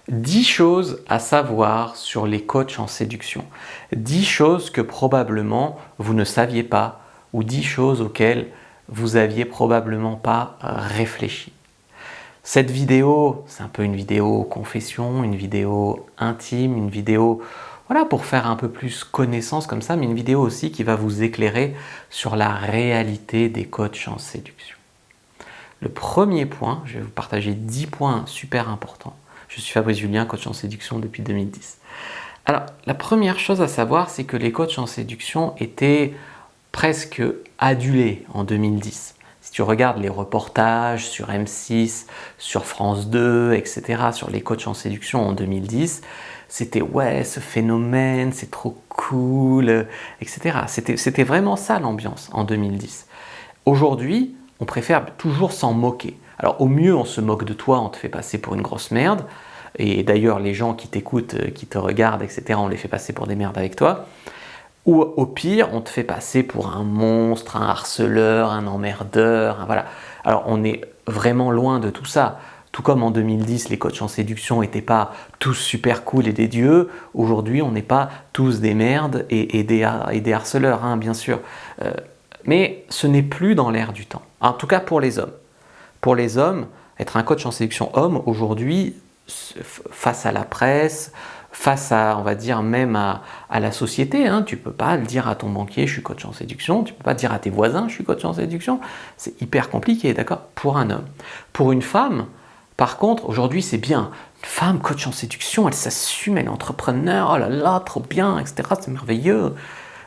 10 choses à savoir sur les coachs en séduction. 10 choses que probablement vous ne saviez pas ou 10 choses auxquelles vous aviez probablement pas réfléchi. Cette vidéo, c'est un peu une vidéo confession, une vidéo intime, une vidéo voilà, pour faire un peu plus connaissance comme ça, mais une vidéo aussi qui va vous éclairer sur la réalité des coachs en séduction. Le premier point, je vais vous partager 10 points super importants. Je suis Fabrice Julien, coach en séduction depuis 2010. Alors, la première chose à savoir, c'est que les coachs en séduction étaient presque adulés en 2010. Si tu regardes les reportages sur M6, sur France 2, etc., sur les coachs en séduction en 2010, c'était ouais, ce phénomène, c'est trop cool, etc. C'était vraiment ça l'ambiance en 2010. Aujourd'hui, on préfère toujours s'en moquer. Alors au mieux, on se moque de toi, on te fait passer pour une grosse merde. Et d'ailleurs, les gens qui t'écoutent, qui te regardent, etc., on les fait passer pour des merdes avec toi. Ou au pire, on te fait passer pour un monstre, un harceleur, un emmerdeur. Voilà. Alors on est vraiment loin de tout ça. Tout comme en 2010, les coachs en séduction n'étaient pas tous super cool et des dieux. Aujourd'hui, on n'est pas tous des merdes et des harceleurs, hein, bien sûr. Mais ce n'est plus dans l'air du temps. En tout cas pour les hommes. Pour les hommes, être un coach en séduction homme, aujourd'hui, face à la presse, face à, on va dire, même à la société, hein, tu ne peux pas le dire à ton banquier, je suis coach en séduction, tu ne peux pas dire à tes voisins, je suis coach en séduction. C'est hyper compliqué, d'accord, pour un homme. Pour une femme, par contre, aujourd'hui, c'est bien. Une femme coach en séduction, elle s'assume, elle est entrepreneur, oh là là, trop bien, etc., c'est merveilleux.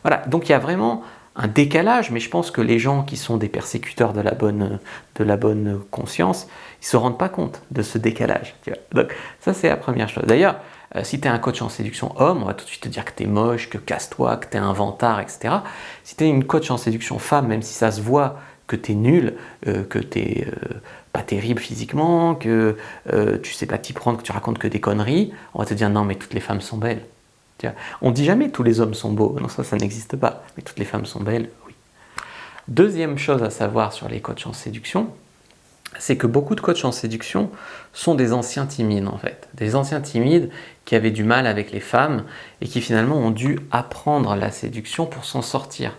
Voilà, donc il y a vraiment un décalage, mais je pense que les gens qui sont des persécuteurs de la bonne conscience, ils ne se rendent pas compte de ce décalage. Tu vois. Donc ça, c'est la première chose. D'ailleurs, si tu es un coach en séduction homme, on va tout de suite te dire que tu es moche, que casse-toi, que tu es un vantard, etc. Si tu es une coach en séduction femme, même si ça se voit que tu es nul, que tu n'es pas terrible physiquement, que tu sais pas t'y prendre, que tu racontes que des conneries, on va te dire non, mais toutes les femmes sont belles. On ne dit jamais tous les hommes sont beaux, non, ça n'existe pas, mais toutes les femmes sont belles, oui. Deuxième chose à savoir sur les coachs en séduction, c'est que beaucoup de coachs en séduction sont des anciens timides en fait. Des anciens timides qui avaient du mal avec les femmes et qui finalement ont dû apprendre la séduction pour s'en sortir.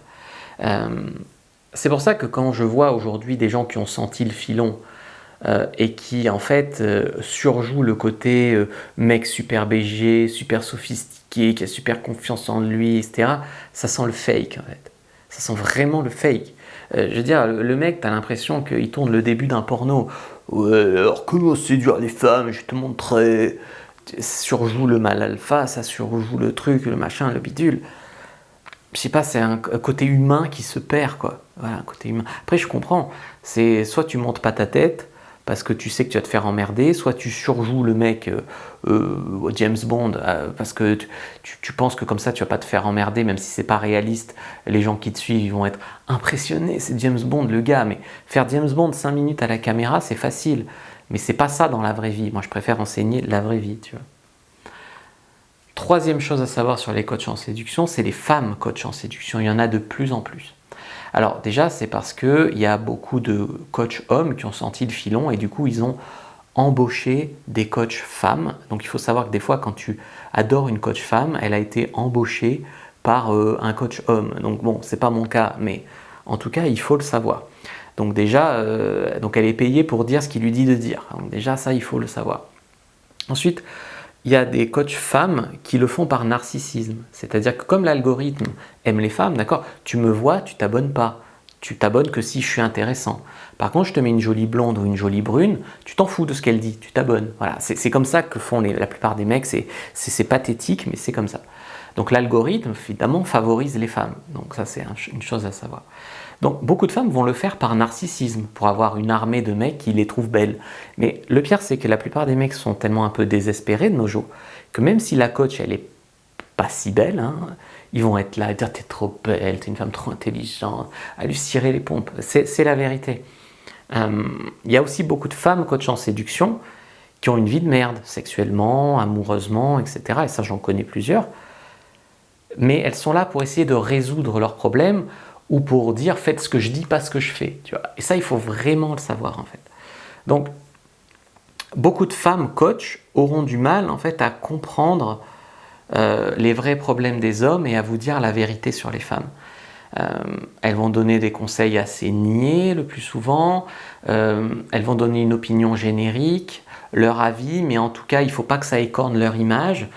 C'est pour ça que quand je vois aujourd'hui des gens qui ont senti le filon, et qui en fait surjoue le côté mec super BG, super sophistiqué, qui a super confiance en lui, etc. Ça sent le fake en fait. Ça sent vraiment le fake. Je veux dire, le mec, t'as l'impression qu'il tourne le début d'un porno. Ouais, alors comment séduire les femmes, je te montrerai. Surjoue le mal alpha, ça surjoue le truc, le machin, le bidule. Je sais pas, c'est un côté humain qui se perd, quoi. Voilà, un côté humain. Après, je comprends. C'est soit tu montes pas ta tête, parce que tu sais que tu vas te faire emmerder, soit tu surjoues le mec James Bond, parce que tu penses que comme ça tu vas pas te faire emmerder, même si c'est pas réaliste, les gens qui te suivent ils vont être impressionnés, c'est James Bond le gars, mais faire James Bond 5 minutes à la caméra c'est facile, mais c'est pas ça dans la vraie vie, moi je préfère enseigner la vraie vie, tu vois. Troisième chose à savoir sur les coachs en séduction, c'est les femmes coachs en séduction, il y en a de plus en plus. Alors déjà, c'est parce qu'il y a beaucoup de coachs hommes qui ont senti le filon et du coup, ils ont embauché des coachs femmes. Donc il faut savoir que des fois, quand tu adores une coach femme, elle a été embauchée par un coach homme. Donc bon, c'est pas mon cas, mais en tout cas, il faut le savoir. Donc déjà, donc elle est payée pour dire ce qu'il lui dit de dire. Donc déjà, ça, il faut le savoir. Ensuite, il y a des coachs femmes qui le font par narcissisme. C'est-à-dire que comme l'algorithme aime les femmes, d'accord, tu me vois, tu t'abonnes pas. Tu t'abonnes que si je suis intéressant. Par contre, je te mets une jolie blonde ou une jolie brune, tu t'en fous de ce qu'elle dit, tu t'abonnes. Voilà, c'est comme ça que font la plupart des mecs, c'est pathétique, mais c'est comme ça. Donc l'algorithme, évidemment, favorise les femmes. Donc ça, c'est une chose à savoir. Donc beaucoup de femmes vont le faire par narcissisme, pour avoir une armée de mecs qui les trouvent belles. Mais le pire, c'est que la plupart des mecs sont tellement un peu désespérés de nos jours, que même si la coach, elle est pas si belle, hein, ils vont être là et dire « t'es trop belle, t'es une femme trop intelligente », à lui cirer les pompes. C'est la vérité. Il y a aussi beaucoup de femmes coach en séduction qui ont une vie de merde, sexuellement, amoureusement, etc. Et ça, j'en connais plusieurs. Mais elles sont là pour essayer de résoudre leurs problèmes ou pour dire faites ce que je dis, pas ce que je fais. Tu vois. Et ça, il faut vraiment le savoir en fait. Donc, beaucoup de femmes coach auront du mal en fait à comprendre les vrais problèmes des hommes et à vous dire la vérité sur les femmes. Elles vont donner des conseils assez niais le plus souvent, elles vont donner une opinion générique, leur avis, mais en tout cas il ne faut pas que ça écorne leur image.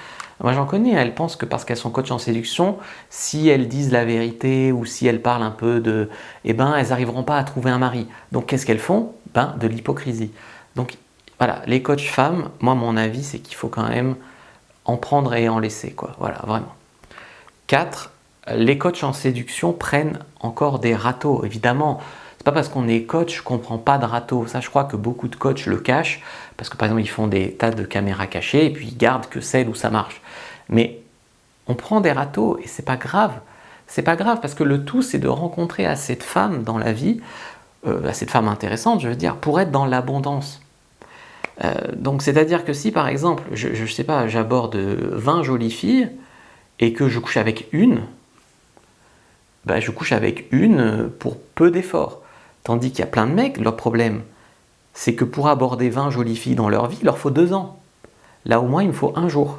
Moi j'en connais, elles pensent que parce qu'elles sont coach en séduction, si elles disent la vérité ou si elles parlent un peu de... Eh ben elles n'arriveront pas à trouver un mari. Donc qu'est-ce qu'elles font? Ben de l'hypocrisie. Donc voilà, les coachs femmes, moi mon avis c'est qu'il faut quand même en prendre et en laisser, quoi. Voilà, vraiment. 4. Les coachs en séduction prennent encore des râteaux. Évidemment, c'est pas parce qu'on est coach qu'on prend pas de râteaux. Ça, je crois que beaucoup de coachs le cachent parce que par exemple, ils font des tas de caméras cachées et puis ils gardent que celles où ça marche. Mais on prend des râteaux et c'est pas grave. C'est pas grave parce que le tout, c'est de rencontrer assez de femmes dans la vie, assez de femmes intéressantes, je veux dire, pour être dans l'abondance. Donc, c'est-à-dire que si par exemple, je sais pas, j'aborde 20 jolies filles et que je couche avec une, ben, je couche avec une pour peu d'efforts. Tandis qu'il y a plein de mecs, leur problème, c'est que pour aborder 20 jolies filles dans leur vie, il leur faut 2 ans. Là, au moins, il me faut 1 jour.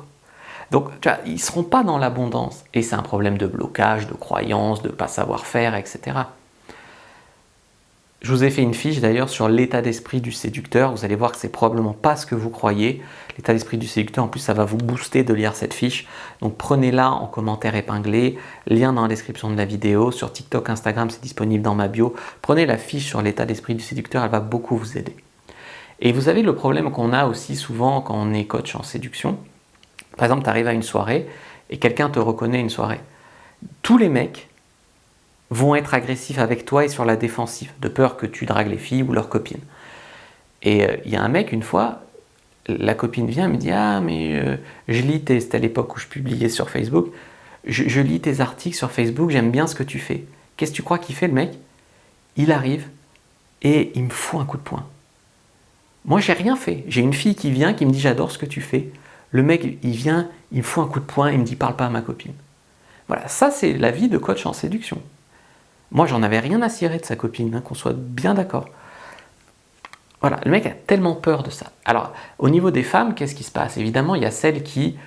Donc, tu vois, ils ne seront pas dans l'abondance. Et c'est un problème de blocage, de croyance, de ne pas savoir faire, etc. Je vous ai fait une fiche d'ailleurs sur l'état d'esprit du séducteur. Vous allez voir que c'est probablement pas ce que vous croyez. L'état d'esprit du séducteur, en plus, ça va vous booster de lire cette fiche. Donc prenez-la en commentaire épinglé. Lien dans la description de la vidéo. Sur TikTok, Instagram, c'est disponible dans ma bio. Prenez la fiche sur l'état d'esprit du séducteur, elle va beaucoup vous aider. Et vous avez le problème qu'on a aussi souvent quand on est coach en séduction. Par exemple, tu arrives à une soirée et quelqu'un te reconnaît une soirée. Tous les mecs vont être agressifs avec toi et sur la défensive, de peur que tu dragues les filles ou leurs copines. Et il y a un mec, une fois, la copine vient et me dit « Ah, mais je lis tes... » C'était à l'époque où je publiais sur Facebook. Je lis tes articles sur Facebook, j'aime bien ce que tu fais. » Qu'est-ce que tu crois qu'il fait, le mec? Il arrive et il me fout un coup de poing. Moi, j'ai rien fait. J'ai une fille qui vient, qui me dit « J'adore ce que tu fais. » Le mec, il vient, il me fout un coup de poing, il me dit « Parle pas à ma copine. » Voilà, ça c'est la vie de coach en séduction. Moi, j'en avais rien à cirer de sa copine, hein, qu'on soit bien d'accord. Voilà, le mec a tellement peur de ça. Alors, au niveau des femmes, qu'est-ce qui se passe? Évidemment, il y a celles qui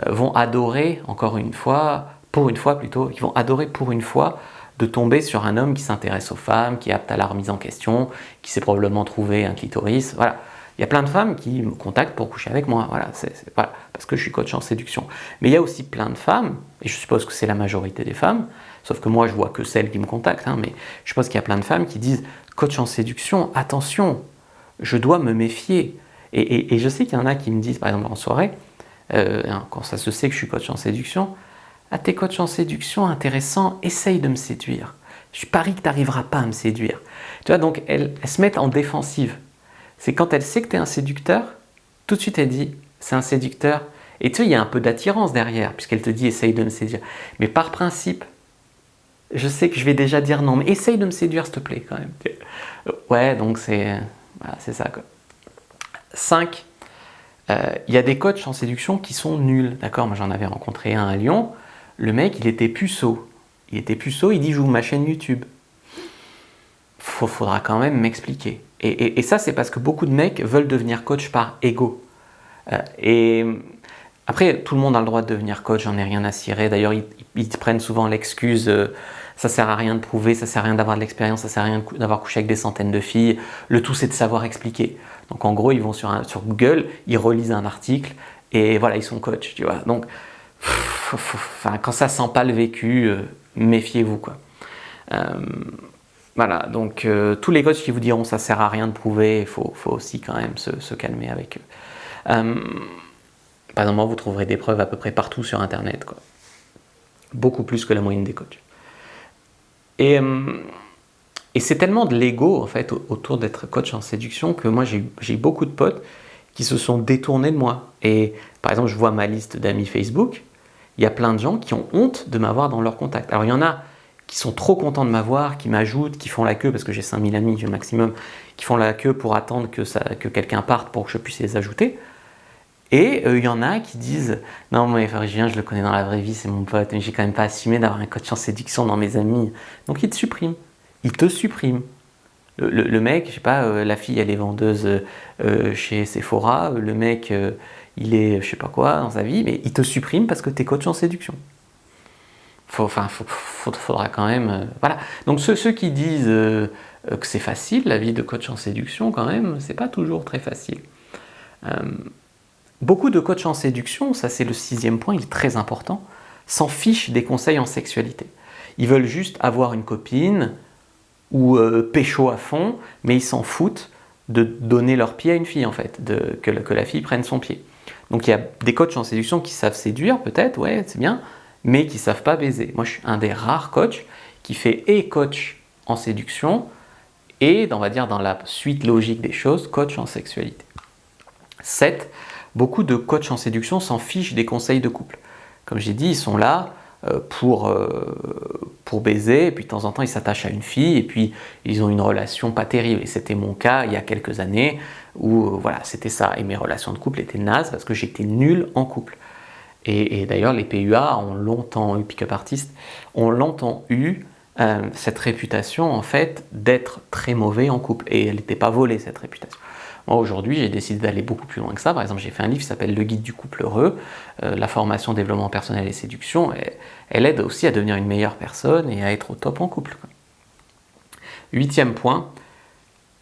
vont adorer, encore une fois, pour une fois plutôt, qui vont adorer pour une fois de tomber sur un homme qui s'intéresse aux femmes, qui est apte à la remise en question, qui sait probablement trouver un clitoris. Voilà. Il y a plein de femmes qui me contactent pour coucher avec moi, voilà, voilà, parce que je suis coach en séduction. Mais il y a aussi plein de femmes, et je suppose que c'est la majorité des femmes, sauf que moi je vois que celles qui me contactent, hein, mais je suppose qu'il y a plein de femmes qui disent « Coach en séduction, attention, je dois me méfier ». Et je sais qu'il y en a qui me disent, par exemple en soirée, quand ça se sait que je suis coach en séduction, « Ah, t'es coach en séduction, intéressant, essaye de me séduire. Je parie que tu n'arriveras pas à me séduire. » Tu vois, donc elles se mettent en défensive. C'est quand elle sait que tu es un séducteur, tout de suite elle dit « c'est un séducteur ». Et tu sais, il y a un peu d'attirance derrière, puisqu'elle te dit « essaye de me séduire ». Mais par principe, je sais que je vais déjà dire non, mais essaye de me séduire s'il te plaît quand même. Ouais, donc c'est voilà, c'est ça, quoi. 5. Il y a des coachs en séduction qui sont nuls, d'accord? Moi j'en avais rencontré un à Lyon, le mec il était puceau. Il dit « j'ouvre ma chaîne YouTube ». Faudra quand même m'expliquer. Et ça, c'est parce que beaucoup de mecs veulent devenir coach par ego. Et après, tout le monde a le droit de devenir coach, j'en ai rien à cirer. D'ailleurs, ils prennent souvent l'excuse ça sert à rien de prouver, ça sert à rien d'avoir de l'expérience, ça sert à rien d'avoir couché avec des centaines de filles. Le tout, c'est de savoir expliquer. Donc, en gros, ils vont sur Google, ils relisent un article et voilà, ils sont coach, tu vois. Donc, quand ça sent pas le vécu, méfiez-vous, quoi. Voilà, donc tous les coachs qui vous diront ça sert à rien de prouver, il faut aussi quand même se calmer avec eux. Par exemple, vous trouverez des preuves à peu près partout sur Internet, quoi. Beaucoup plus que la moyenne des coachs. Et c'est tellement de l'ego en fait autour d'être coach en séduction que moi j'ai beaucoup de potes qui se sont détournés de moi. Et par exemple, je vois ma liste d'amis Facebook, il y a plein de gens qui ont honte de m'avoir dans leur contact. Alors il y en a qui sont trop contents de m'avoir, qui m'ajoutent, qui font la queue, parce que j'ai 5000 amis, j'ai le maximum, qui font la queue pour attendre que quelqu'un parte pour que je puisse les ajouter. Et il y en a qui disent « Non, mais Julien, je le connais dans la vraie vie, c'est mon pote, mais j'ai quand même pas assumé d'avoir un coach en séduction dans mes amis. » Donc il te supprime. Il te supprime. Le mec, je sais pas, la fille, elle est vendeuse chez Sephora, le mec, il est je sais pas quoi dans sa vie, mais il te supprime parce que tu es coach en séduction. Faudra quand même... voilà. Donc ceux qui disent que c'est facile, la vie de coach en séduction, quand même, c'est pas toujours très facile. Beaucoup de coachs en séduction, ça c'est le 6e point, il est très important, s'en fichent des conseils en sexualité. Ils veulent juste avoir une copine ou pécho à fond, mais ils s'en foutent de donner leur pied à une fille en fait, que la fille prenne son pied. Donc il y a des coachs en séduction qui savent séduire peut-être, ouais c'est bien, mais qui ne savent pas baiser. Moi je suis un des rares coachs qui fait et coach en séduction et on va dire dans la suite logique des choses, coach en sexualité. 7. Beaucoup de coachs en séduction s'en fichent des conseils de couple. Comme j'ai dit, ils sont là pour baiser, et puis de temps en temps ils s'attachent à une fille, et puis ils ont une relation pas terrible. Et c'était mon cas il y a quelques années, où voilà, c'était ça. Et mes relations de couple étaient nazes parce que j'étais nul en couple. Et d'ailleurs, les PUA ont longtemps eu, pick-up artistes, ont longtemps eu cette réputation en fait d'être très mauvais en couple. Et elle n'était pas volée cette réputation. Moi aujourd'hui, j'ai décidé d'aller beaucoup plus loin que ça. Par exemple, j'ai fait un livre qui s'appelle Le Guide du couple heureux, la formation développement personnel et séduction. Elle aide aussi à devenir une meilleure personne et à être au top en couple. 8e point,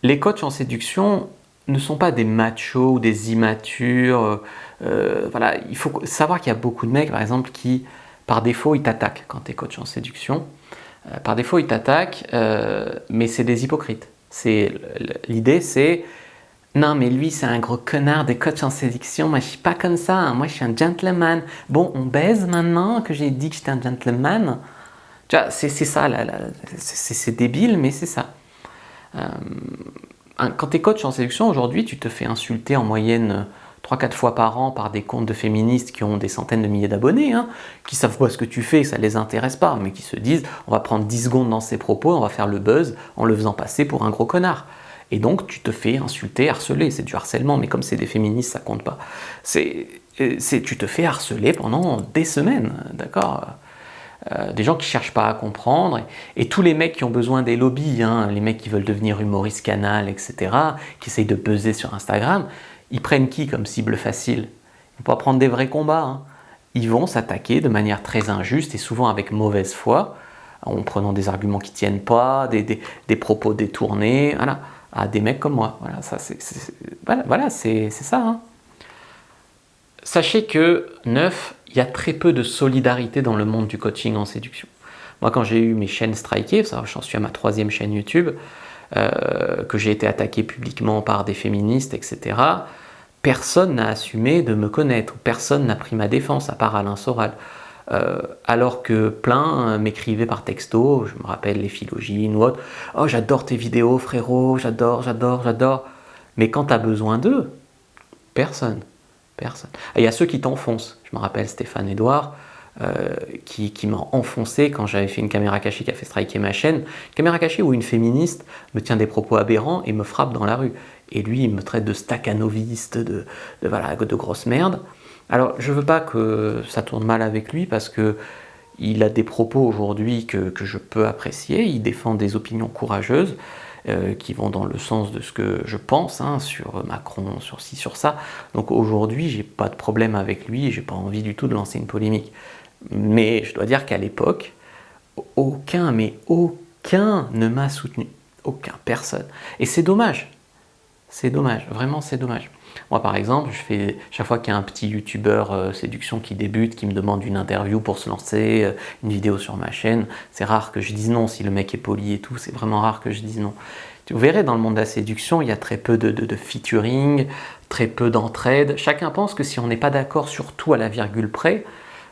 les coachs en séduction ne sont pas des machos ou des immatures. Voilà, il faut savoir qu'il y a beaucoup de mecs, par exemple, qui, par défaut, ils t'attaquent quand tu es coach en séduction. Par défaut, ils t'attaquent, mais c'est des hypocrites. L'idée, c'est non, mais lui, c'est un gros connard de coach en séduction. Moi, je suis pas comme ça. Hein. Moi, je suis un gentleman. Bon, on baise maintenant que j'ai dit que j'étais un gentleman. Tu vois, c'est ça. C'est débile, mais c'est ça. Quand tu es coach en séduction, aujourd'hui, tu te fais insulter en moyenne 3-4 fois par an par des comptes de féministes qui ont des centaines de milliers d'abonnés, hein, qui savent pas ce que tu fais, ça les intéresse pas, mais qui se disent on va prendre 10 secondes dans ses propos, on va faire le buzz en le faisant passer pour un gros connard. Et donc tu te fais insulter, harceler, c'est du harcèlement, mais comme c'est des féministes, ça compte pas. Tu te fais harceler pendant des semaines, d'accord, des gens qui cherchent pas à comprendre, et tous les mecs qui ont besoin des lobbies, hein, les mecs qui veulent devenir humoristes canal, etc., qui essayent de buzzer sur Instagram, ils prennent qui comme cible facile? Ils vont pas prendre des vrais combats, hein. Ils vont s'attaquer de manière très injuste et souvent avec mauvaise foi, en prenant des arguments qui tiennent pas, des propos détournés, voilà, à des mecs comme moi. Voilà, c'est ça. Hein. Sachez que 9, il y a très peu de solidarité dans le monde du coaching en séduction. Moi, quand j'ai eu mes chaînes strikées, j'en suis à ma 3e chaîne YouTube, que j'ai été attaqué publiquement par des féministes, etc., personne n'a assumé de me connaître, personne n'a pris ma défense, à part Alain Soral. Alors que plein m'écrivaient par texto, je me rappelle les Philogines ou autres, « Oh, j'adore tes vidéos, frérot, j'adore. » Mais quand tu as besoin d'eux, personne. Il y a ceux qui t'enfoncent. Je me rappelle Stéphane Edouard, qui m'a enfoncé quand j'avais fait une caméra cachée qui a fait striker ma chaîne. Caméra cachée où une féministe me tient des propos aberrants et me frappe dans la rue. Et lui, il me traite de staccanoviste, de grosse merde. Alors, je ne veux pas que ça tourne mal avec lui parce que il a des propos aujourd'hui que je peux apprécier. Il défend des opinions courageuses qui vont dans le sens de ce que je pense hein, sur Macron, sur ci, sur ça. Donc aujourd'hui, j'ai pas de problème avec lui et j'ai pas envie du tout de lancer une polémique. Mais je dois dire qu'à l'époque, aucun ne m'a soutenu. Aucun, personne. Et c'est dommage. C'est dommage, vraiment c'est dommage. Moi par exemple, chaque fois qu'il y a un petit youtubeur séduction qui débute, qui me demande une interview pour se lancer, une vidéo sur ma chaîne, c'est rare que je dise non si le mec est poli et tout, c'est vraiment rare que je dise non. Vous verrez dans le monde de la séduction, il y a très peu de featuring, très peu d'entraide. Chacun pense que si on n'est pas d'accord sur tout à la virgule près,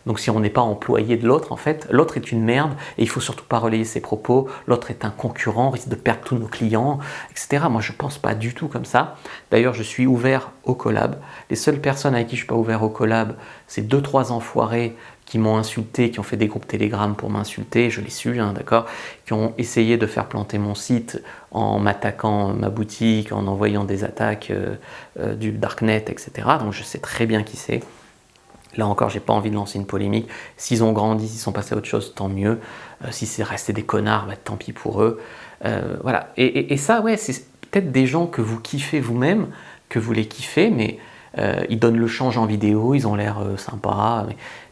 donc si on n'est pas employé de l'autre, en fait, l'autre est une merde et il faut surtout pas relayer ses propos, l'autre est un concurrent, risque de perdre tous nos clients, etc. Moi je pense pas du tout comme ça. D'ailleurs je suis ouvert au collab. Les seules personnes avec qui je suis pas ouvert au collab, c'est 2-3 enfoirés qui m'ont insulté, qui ont fait des groupes Telegram pour m'insulter, je l'ai su, hein, d'accord, qui ont essayé de faire planter mon site en m'attaquant ma boutique, en envoyant des attaques du darknet, etc. Donc je sais très bien qui c'est. Là encore, j'ai pas envie de lancer une polémique. S'ils ont grandi, s'ils sont passés à autre chose, tant mieux. Si c'est resté des connards, bah, tant pis pour eux. Voilà. Et ça, ouais, c'est peut-être des gens que vous kiffez vous-même, que vous les kiffez, mais Ils donnent le change en vidéo, ils ont l'air sympas,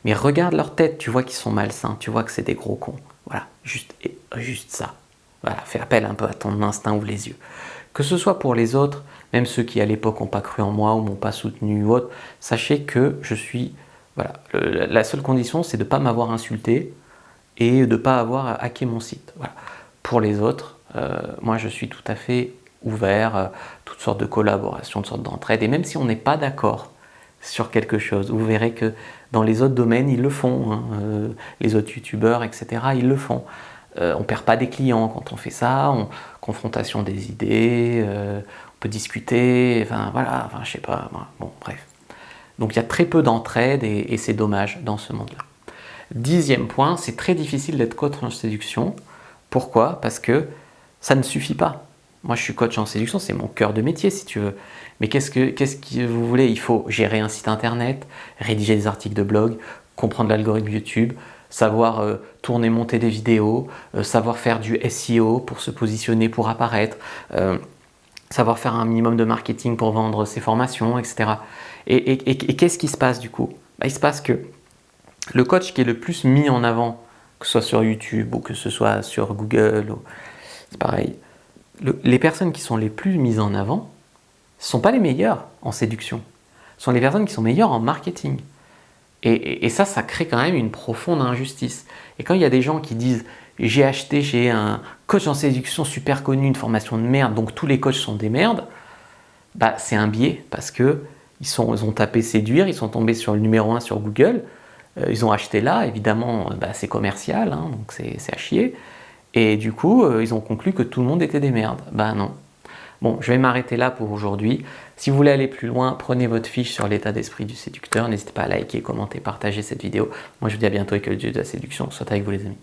mais regarde leur tête, tu vois qu'ils sont malsains, tu vois que c'est des gros cons. Voilà, juste ça. Voilà, fais appel un peu à ton instinct, ouvre les yeux. Que ce soit pour les autres, même ceux qui à l'époque n'ont pas cru en moi ou m'ont pas soutenu ou autre, sachez que je suis... Voilà, la seule condition, c'est de ne pas m'avoir insulté et de ne pas avoir hacké mon site. Voilà. Pour les autres, moi je suis tout à fait ouvert, toutes sortes de collaborations, toutes sortes d'entraide, et même si on n'est pas d'accord sur quelque chose, vous verrez que dans les autres domaines, ils le font, hein, les autres youtubeurs, etc., ils le font. On ne perd pas des clients quand on fait ça, confrontation des idées, on peut discuter, enfin voilà, enfin je sais pas, bon bref. Donc il y a très peu d'entraide et c'est dommage dans ce monde-là. 10e point, c'est très difficile d'être coach en séduction. Pourquoi? Parce que ça ne suffit pas. Moi je suis coach en séduction, c'est mon cœur de métier si tu veux. Mais qu'est-ce que vous voulez? Il faut gérer un site internet, rédiger des articles de blog, comprendre l'algorithme YouTube, savoir tourner, monter des vidéos, savoir faire du SEO pour se positionner, pour apparaître, savoir faire un minimum de marketing pour vendre ses formations, etc. Et qu'est-ce qui se passe du coup? Il se passe que le coach qui est le plus mis en avant, que ce soit sur YouTube ou que ce soit sur Google, c'est pareil, les personnes qui sont les plus mises en avant ne sont pas les meilleures en séduction, ce sont les personnes qui sont meilleures en marketing. Et ça crée quand même une profonde injustice. Et quand il y a des gens qui disent « j'ai un coach en séduction super connu, une formation de merde, donc tous les coachs sont des merdes », bah, c'est un biais parce que ils ont tapé séduire, ils sont tombés sur le numéro 1 sur Google, ils ont acheté là, évidemment bah, c'est commercial, hein, donc c'est à chier, et du coup ils ont conclu que tout le monde était des merdes. Bah non. Bon, je vais m'arrêter là pour aujourd'hui. Si vous voulez aller plus loin, prenez votre fiche sur l'état d'esprit du séducteur. N'hésitez pas à liker, commenter, partager cette vidéo. Moi, je vous dis à bientôt et que le dieu de la séduction soit avec vous les amis.